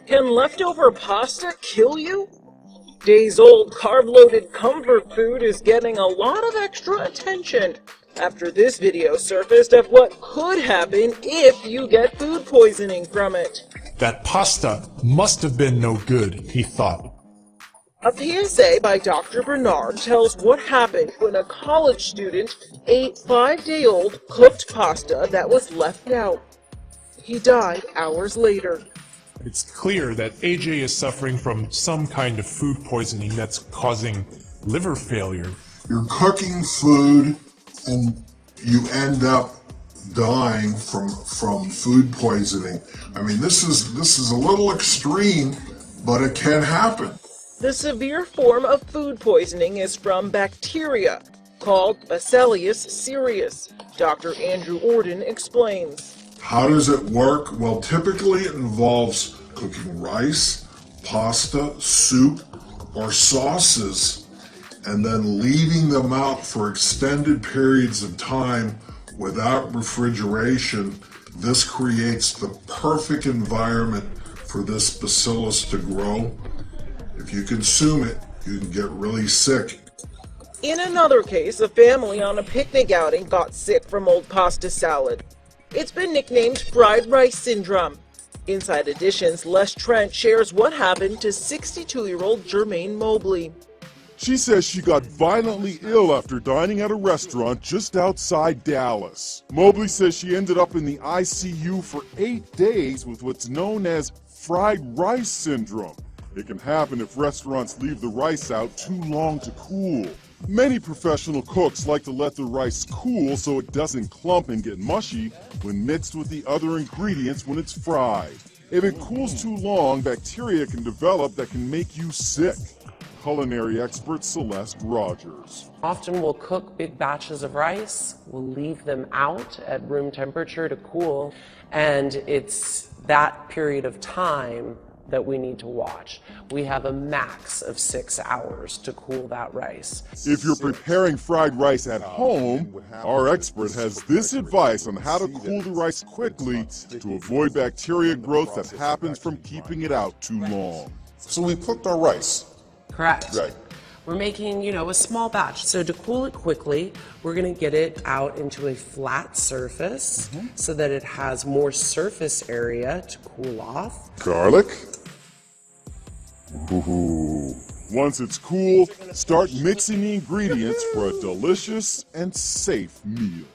Can leftover pasta kill you? Days-old carb-loaded comfort food is getting a lot of extra attention after this video surfaced of what could happen if you get food poisoning from it. That pasta must have been no good, he thought. A PSA by Dr. Bernard tells what happened when a college student ate 5-day-old cooked pasta that was left out. He died hours later. It's clear that AJ is suffering from some kind of food poisoning that's causing liver failure. You're cooking food and you end up dying from food poisoning. I mean, this is a little extreme, but it can happen. The severe form of food poisoning is from bacteria called Bacillus cereus. Dr. Andrew Orden explains. How does it work? Well, typically it involves cooking rice, pasta, soup, or sauces, and then leaving them out for extended periods of time without refrigeration. This creates the perfect environment for this bacillus to grow. If you consume it, you can get really sick. In another case, a family on a picnic outing got sick from old pasta salad. It's been nicknamed fried rice syndrome. Inside Edition's Les Trent shares what happened to 62-year-old Jermaine Mobley. She says she got violently ill after dining at a restaurant just outside Dallas. Mobley says she ended up in the ICU for 8 days with what's known as fried rice syndrome. It can happen if restaurants leave the rice out too long to cool. Many professional cooks like to let the rice cool so it doesn't clump and get mushy when mixed with the other ingredients when it's fried. If it cools too long, bacteria can develop that can make you sick. Culinary expert Celeste Rogers. Often we'll cook big batches of rice, we'll leave them out at room temperature to cool, and it's that period of time that we need to watch. We have a max of 6 hours to cool that rice. If you're preparing fried rice at home, our expert has this advice on how to cool the rice quickly to avoid bacteria growth that happens from keeping it out too long. So we cooked our rice. Correct. Right. We're making, a small batch. So to cool it quickly, we're gonna get it out into a flat surface so that it has more surface area to cool off. Garlic. Ooh. Once it's cool, start mixing the ingredients for a delicious and safe meal.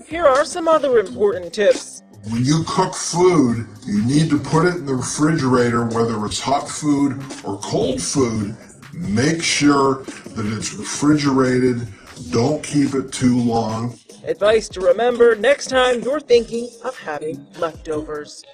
Here are some other important tips. When you cook food, you need to put it in the refrigerator, whether it's hot food or cold food. Make sure that it's refrigerated. Don't keep it too long. Advice to remember next time you're thinking of having leftovers.